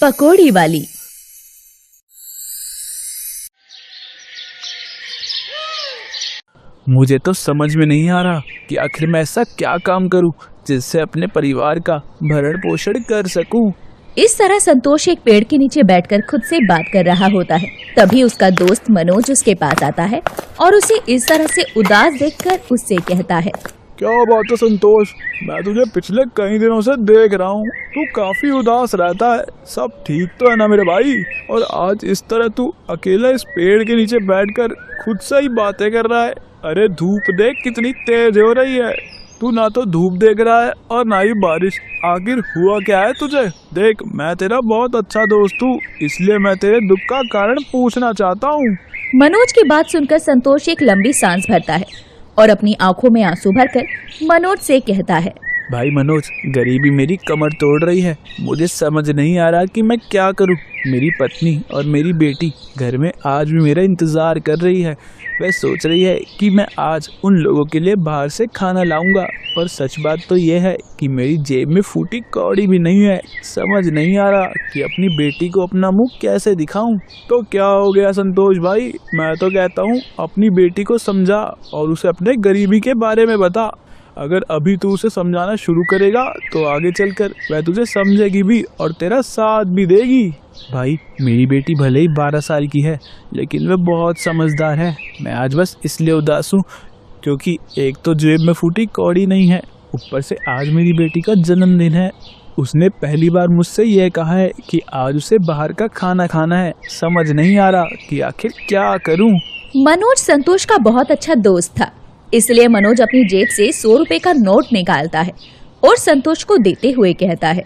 पकौड़ी वाली। मुझे तो समझ में नहीं आ रहा कि आखिर मैं ऐसा क्या काम करूं जिससे अपने परिवार का भरण पोषण कर सकूं। इस तरह संतोष एक पेड़ के नीचे बैठकर खुद से बात कर रहा होता है। तभी उसका दोस्त मनोज उसके पास आता है और उसे इस तरह से उदास देखकर उससे कहता है, क्या बात है संतोष, मैं तुझे पिछले कई दिनों से देख रहा हूँ, तू काफी उदास रहता है। सब ठीक तो है ना मेरे भाई? और आज इस तरह तू अकेला इस पेड़ के नीचे बैठकर खुद से ही बातें कर रहा है। अरे धूप देख कितनी तेज हो रही है, तू ना तो धूप देख रहा है और ना ही बारिश। आखिर हुआ क्या है तुझे? देख, मैं तेरा बहुत अच्छा दोस्त हूँ, इसलिए मैं तेरे दुख का कारण पूछना चाहता हूँ। मनोज की बात सुनकर संतोष एक लंबी सांस भरता है और अपनी आंखों में आंसू भरकर मनोज से कहता है, भाई मनोज, गरीबी मेरी कमर तोड़ रही है। मुझे समझ नहीं आ रहा कि मैं क्या करूं। मेरी पत्नी और मेरी बेटी घर में आज भी मेरा इंतजार कर रही है। वह सोच रही है कि मैं आज उन लोगों के लिए बाहर से खाना लाऊंगा, और सच बात तो यह है कि मेरी जेब में फूटी कौड़ी भी नहीं है। समझ नहीं आ रहा कि अपनी बेटी को अपना मुंह कैसे दिखाऊं। तो क्या हो गया संतोष भाई? मैं तो कहता हूँ अपनी बेटी को समझा और उसे अपने गरीबी के बारे में बता। अगर अभी तू उसे समझाना शुरू करेगा तो आगे चलकर वह तुझे समझेगी भी और तेरा साथ भी देगी। भाई, मेरी बेटी भले ही 12 साल की है, लेकिन वह बहुत समझदार है। मैं आज बस इसलिए उदास हूँ क्योंकि एक तो जेब में फूटी कौड़ी नहीं है, ऊपर से आज मेरी बेटी का जन्मदिन है। उसने पहली बार मुझसे यह कहा है कि आज उसे बाहर का खाना खाना है। समझ नहीं आ रहा कि आखिर क्या करूँ। मनोज संतोष का बहुत अच्छा दोस्त था, इसलिए मनोज अपनी जेब से 100 रुपए का नोट निकालता है और संतोष को देते हुए कहता है,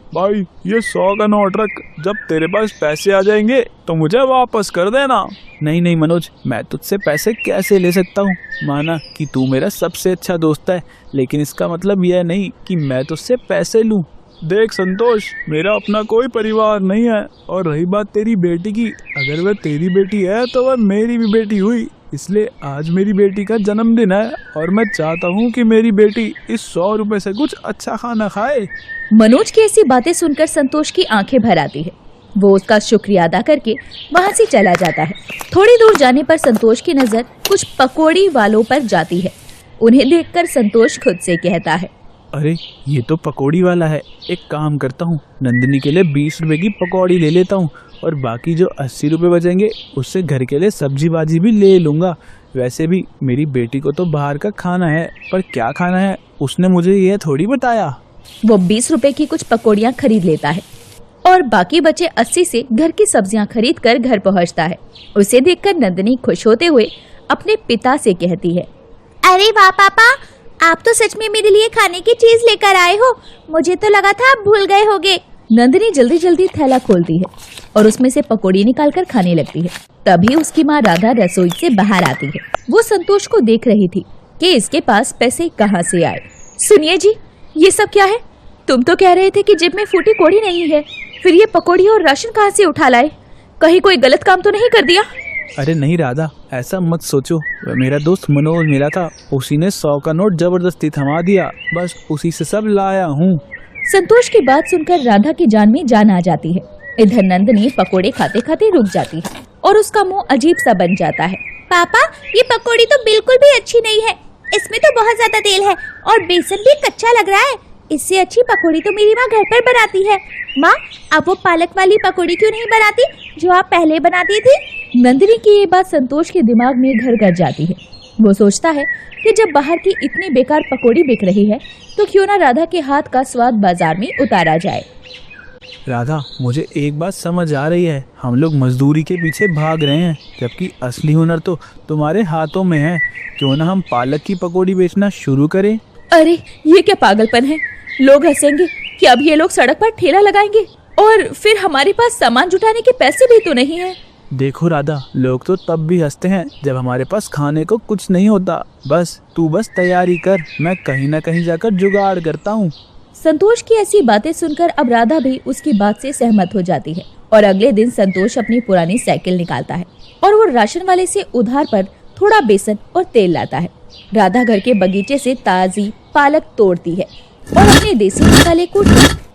भाई ये 100 का नोट रख, जब तेरे पास पैसे आ जाएंगे तो मुझे वापस कर देना। नहीं नहीं मनोज, मैं तुझसे पैसे कैसे ले सकता हूँ? माना कि तू मेरा सबसे अच्छा दोस्त है, लेकिन इसका मतलब यह नहीं कि मैं तुझसे पैसे लूँ। देख संतोष, मेरा अपना कोई परिवार नहीं है, और रही बात तेरी बेटी की, अगर वह तेरी बेटी है तो वह मेरी भी बेटी हुई। इसलिए आज मेरी बेटी का जन्मदिन है और मैं चाहता हूँ कि मेरी बेटी इस 100 रुपए से कुछ अच्छा खाना खाए। मनोज की ऐसी बातें सुनकर संतोष की आंखें भर आती है। वो उसका शुक्रिया अदा करके वहाँ से चला जाता है। थोड़ी दूर जाने पर संतोष की नजर कुछ पकौड़ी वालों पर जाती है। उन्हें देखकर संतोष खुद से कहता है, अरे ये तो पकौड़ी वाला है। एक काम करता हूँ, नंदिनी के लिए 20 रुपए की पकौड़ी ले लेता हूँ और बाकी जो 80 रुपए बचेंगे उससे घर के लिए सब्जी बाजी भी ले लूँगा। वैसे भी मेरी बेटी को तो बाहर का खाना है, पर क्या खाना है उसने मुझे यह थोड़ी बताया। वो 20 रुपए की कुछ पकौड़ियाँ खरीद लेता है और बाकी बचे 80 से घर की सब्जियाँ खरीद कर घर पहुँचता है। उसे देखकर नंदिनी खुश होते हुए अपने पिता से कहती है, अरे वाह पापा, आप तो सच में मेरे लिए खाने की चीज लेकर आए हो। मुझे तो लगा था आप भूल गए होगे। नंदिनी जल्दी जल्दी थैला खोलती है और उसमें से पकौड़ी निकालकर खाने लगती है। तभी उसकी माँ राधा रसोई से बाहर आती है। वो संतोष को देख रही थी कि इसके पास पैसे कहाँ से आए। सुनिए जी, ये सब क्या है? तुम तो कह रहे थे कि जेब में फूटी कौड़ी नहीं है, फिर ये पकौड़ी और राशन कहाँ से उठा लाए? कहीं कोई गलत काम तो नहीं कर दिया? अरे नहीं राधा, ऐसा मत सोचो। मेरा दोस्त मनोज मिला था, उसी ने 100 का नोट जबरदस्ती थमा दिया, बस उसी से सब लाया हूँ। संतोष की बात सुनकर राधा की जान में जान आ जाती है। इधर नंदिनी पकोड़े खाते खाते रुक जाती है और उसका मुंह अजीब सा बन जाता है। पापा, ये पकौड़ी तो बिल्कुल भी अच्छी नहीं है। इसमें तो बहुत ज्यादा तेल है और बेसन भी कच्चा लग रहा है। इससे अच्छी पकौड़ी तो मेरी माँ घर पर बनाती है। माँ, आप वो पालक वाली पकौड़ी क्यों नहीं बनाती जो आप पहले बनाती थी? नंदिनी की ये बात संतोष के दिमाग में घर कर जाती है। वो सोचता है कि जब बाहर की इतनी बेकार पकौड़ी बिक रही है तो क्यों ना राधा के हाथ का स्वाद बाजार में उतारा जाए। राधा, मुझे एक बात समझ आ रही है, हम लोग मजदूरी के पीछे भाग रहे हैं जबकि असली हुनर तो तुम्हारे हाथों में है। क्यों ना हम पालक की पकौड़ी बेचना शुरू करें? अरे ये क्या पागलपन है? लोग हंसेंगे कि अब ये लोग सड़क पर ठेला लगाएंगे और फिर हमारे पास सामान जुटाने के पैसे भी तो नहीं है। देखो राधा, लोग तो तब भी हंसते हैं जब हमारे पास खाने को कुछ नहीं होता। तू बस तैयारी कर, मैं कहीं ना कहीं जाकर जुगाड़ करता हूँ। संतोष की ऐसी बातें सुनकर अब राधा भी उसकी बात से सहमत हो जाती है और अगले दिन संतोष अपनी पुरानी साइकिल निकालता है और वो राशन वाले से उधार पर थोड़ा बेसन और तेल लाता है। राधा घर के बगीचे से ताजी पालक तोड़ती है और अपने देसी मसाले कूट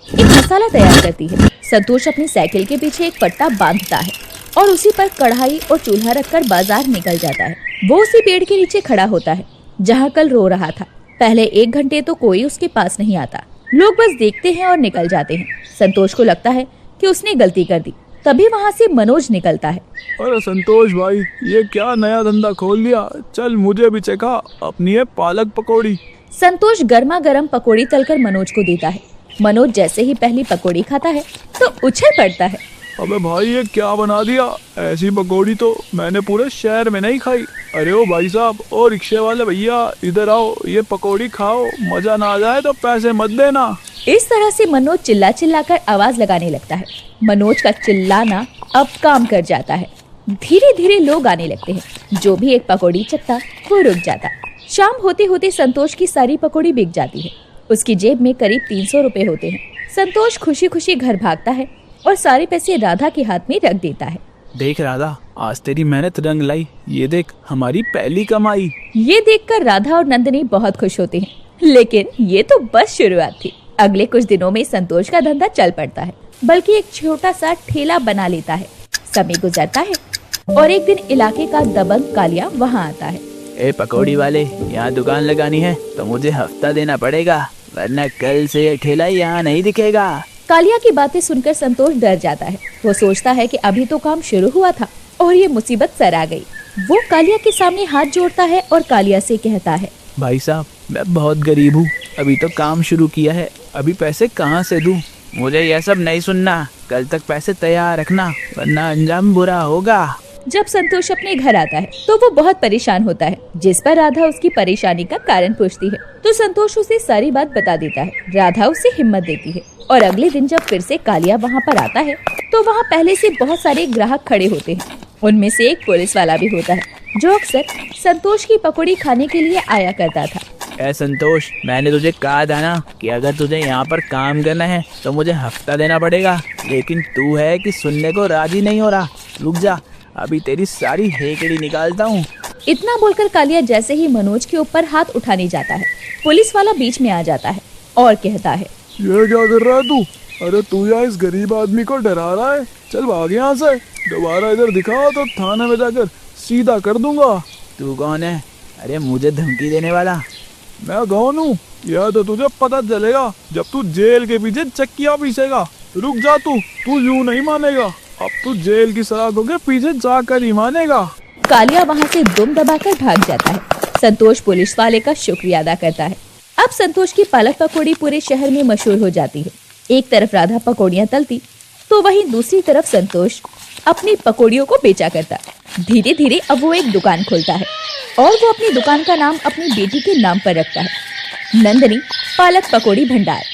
एक मसाला तैयार करती है। संतोष अपनी साइकिल के पीछे एक पट्टा बांधता है और उसी पर कढ़ाई और चूल्हा रखकर बाजार निकल जाता है। वो उसी पेड़ के नीचे खड़ा होता है जहाँ कल रो रहा था। पहले 1 घंटे तो कोई उसके पास नहीं आता, लोग बस देखते हैं और निकल जाते हैं। संतोष को लगता है कि उसने गलती कर दी। तभी वहाँ से मनोज निकलता है। अरे संतोष भाई, ये क्या नया धंधा खोल लिया? चल मुझे भी चखा अपनी ये पालक पकौड़ी। संतोष गर्मा गर्म पकौड़ी तलकर मनोज को देता है। मनोज जैसे ही पहली पकौड़ी खाता है तो उछल पड़ता है। अबे भाई, ये क्या बना दिया? ऐसी पकौड़ी तो मैंने पूरे शहर में नहीं खाई। अरे ओ भाई साहब, ओ रिक्शे वाले भैया, इधर आओ, ये पकौड़ी खाओ, मजा ना आ जाए तो पैसे मत देना। इस तरह से मनोज चिल्ला चिल्ला कर आवाज लगाने लगता है। मनोज का चिल्लाना अब काम कर जाता है। धीरे धीरे लोग आने लगते हैं। जो भी एक पकौड़ी चखता वो रुक जाता। शाम होते होते संतोष की सारी पकौड़ी बिक जाती है। उसकी जेब में करीब 300 रुपए होते हैं। संतोष खुशी खुशी घर भागता है और सारे पैसे राधा के हाथ में रख देता है। देख राधा, आज तेरी मेहनत रंग लाई। ये देख, हमारी पहली कमाई। ये देखकर राधा और नंदनी बहुत खुश होते हैं, लेकिन ये तो बस शुरुआत थी। अगले कुछ दिनों में संतोष का धंधा चल पड़ता है, बल्कि एक छोटा सा ठेला बना लेता है। समय गुजरता है और एक दिन इलाके का दबंग कालिया वहाँ आता है। ए पकौड़ी वाले, यहाँ दुकान लगानी है तो मुझे हफ्ता देना पड़ेगा, वरना कल से ये ठेला यहाँ नहीं दिखेगा। कालिया की बातें सुनकर संतोष डर जाता है। वो सोचता है कि अभी तो काम शुरू हुआ था और ये मुसीबत सर आ गई। वो कालिया के सामने हाथ जोड़ता है और कालिया से कहता है, भाई साहब, मैं बहुत गरीब हूँ, अभी तो काम शुरू किया है, अभी पैसे कहाँ से दूँ? मुझे यह सब नहीं सुनना, कल तक पैसे तैयार रखना, वरना अंजाम बुरा होगा। जब संतोष अपने घर आता है तो वो बहुत परेशान होता है, जिस पर राधा उसकी परेशानी का कारण पूछती है तो संतोष उसे सारी बात बता देता है। राधा उसे हिम्मत देती है और अगले दिन जब फिर से कालिया वहाँ पर आता है तो वहाँ पहले से बहुत सारे ग्राहक खड़े होते हैं। उनमें से एक पुलिस वाला भी होता है जो अक्सर संतोष की पकौड़ी खाने के लिए आया करता था। ए संतोष, मैंने तुझे कहा था ना कि अगर तुझे यहाँ पर काम करना है तो मुझे हफ्ता देना पड़ेगा, लेकिन तू है कि सुनने को राजी नहीं हो रहा। रुक जा, अभी तेरी सारी हेकड़ी निकालता हूँ। इतना बोलकर कालिया जैसे ही मनोज के ऊपर हाथ उठाने जाता है, पुलिस वाला बीच में आ जाता है और कहता है, ये क्या कर रहा है तू? अरे तू यहाँ इस गरीब आदमी को डरा रहा है? चल भाग यहाँ से, दोबारा इधर दिखा तो थाने में जाकर सीधा कर दूंगा। तू कौन है? अरे मुझे धमकी देने वाला? मैं कौन हूँ यह तो तुझे पता चलेगा जब तू जेल के पीछे चक्कियाँ पीसेगा। रुक जा, तू यूं नहीं मानेगा, अब तू जेल की सलाखों के पीछे जाकर ही मानेगा। कालिया वहाँ से दुम दबाकर भाग जाता है। संतोष पुलिस वाले का शुक्रिया अदा करता है। अब संतोष की पालक पकौड़ी पूरे शहर में मशहूर हो जाती है। एक तरफ राधा पकौड़ियाँ तलती तो वहीं दूसरी तरफ संतोष अपनी पकौड़ियों को बेचा करता। धीरे धीरे अब वो एक दुकान खोलता है और वो अपनी दुकान का नाम अपनी बेटी के नाम पर रखता है, नंदनी पालक पकौड़ी भंडार।